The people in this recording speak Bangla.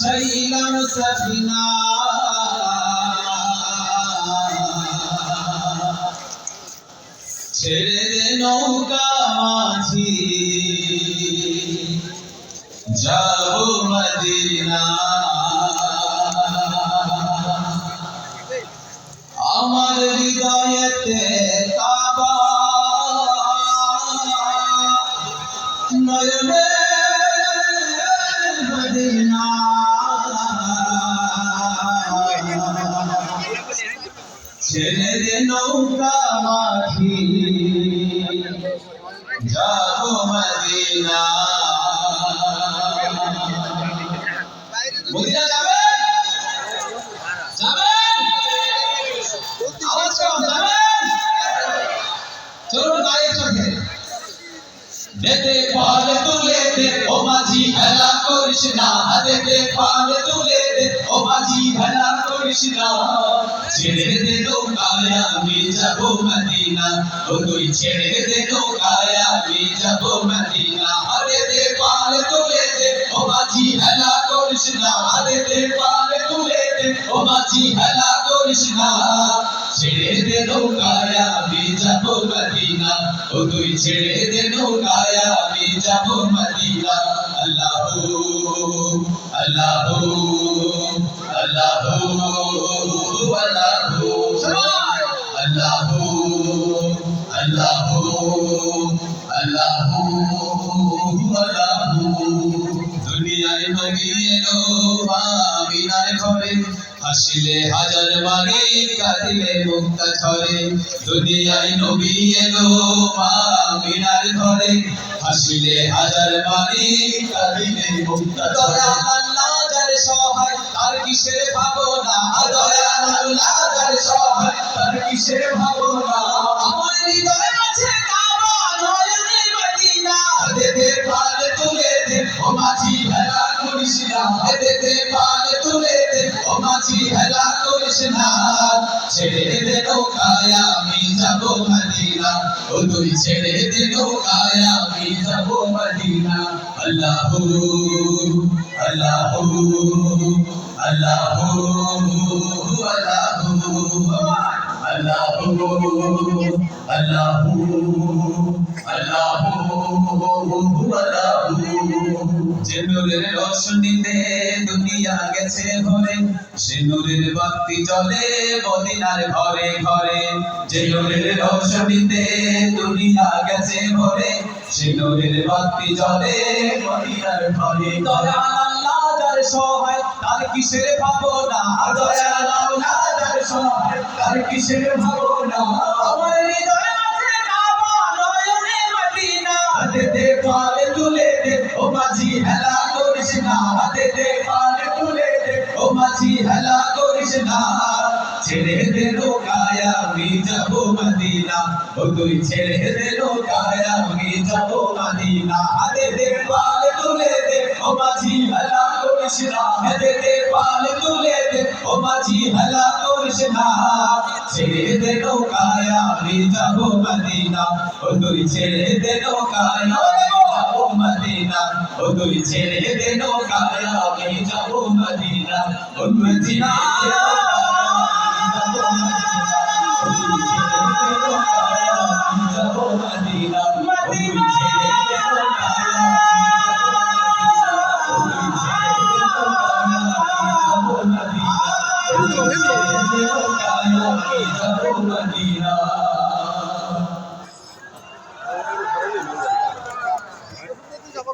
ভাসাইলাম সফিনা ছেড়ে দে নৌকা মাঝি যাব মদিনা আমার হৃদয়েতে কাবা নয়নে মদিনা ছেড়ে দে নৌকা মাঝি যাব মদিনা মদিনা যাবেন যাবেন আওয়াজ করো যাবেন চলুন গায়ের সাথে দেতে পালে তুলে দে ও মাঝি হেলা করিস না দেতে পালে তুলে দে ও মাঝি হেলা করিস না ছেড়ে দে নৌকায় আমি যাব মদিনা ও তুই ছেড়ে দে নৌকায় আমি যাব মদিনা দেতে পালে তুলে দে ও মাঝি হেলা করিস না দেতে পালে তুলে দে ও মাঝি হেলা করিস না ছেড়ে দে নৌকায় আমি যাব মদিনা ও তুই ছেড়ে দে নৌকায় আমি যাব মদিনা আল্লাহু আল্লাহু আল্লাহু আল্লাহু আল্লাহু আল্লাহু আল্লাহু আল্লাহু দুনিয়ায় নবী এলো আমিনার ঘরে হাসিলে হাজার বাণী কাঁদিলে মুক্তা ঝরে দুনিয়ায় নবী এলো আমিনার ঘরে হাসিলে হাজার বাণী কাঁদিলে মুক্তা ঝরে আল্লাহ যার সহায় তার কিসের ভাবনা দয়াল আল্লাহ যার সহায় তার কিসের ভাবনা আমার হৃদয় আছে কাবা নয়নে মদিনা দেতে পালে তুলে দে ও মাঝি হেলা করিস না দেতে পালে তুলে দে ও মাঝি হেলা করিস না ছেড়ে দে নৌকায় আমি যাব মদিনা ও তুই ছেড়ে দে নৌকায় আমি যাব মদিনা আল্লাহু আল্লাহু আল্লাহু আল্লাহু আল্লাহু যে নূরের রোশনীতে দুনিয়া গেছে ভরে সে নূরের বাতি জ্বলে মদিনার ঘরে ঘরে যে নূরের রোশনীতে দুনিয়া গেছে ভরে সে নূরের বাতি জ্বলে মদিনার ঘরে দয়াল আল্লাহ যার সহায় তার কিসের ভাবনা দয়াল আল্লাহ যার সহায় তার কিসের ভাবনা আমার হৃদয় আছে কাবা নয়নে মদিনা দেতে পালে তুলে দে ও মাঝি হেলা করিস না দেতে পালে তুলে দে ও মাঝি হেলা করিস না ছেড়ে দে নৌকায় আমি যাব মদিনা ও তুই ছেড়ে দে নৌকায় আমি যাব মদিনা দেতে পালে তুলে দে ও মাঝি হেলা করিস না দেতে পালে তুলে দে ও মাঝি হেলা করিস না ছেড়ে দে নৌকায় আমি যাব মদিনা ও তুই ছেড়ে দে নৌকায় যাব মদিনা ও তুই ছেড়ে দে নৌকায় আমি যাব মদিনা ও মদিনা Madina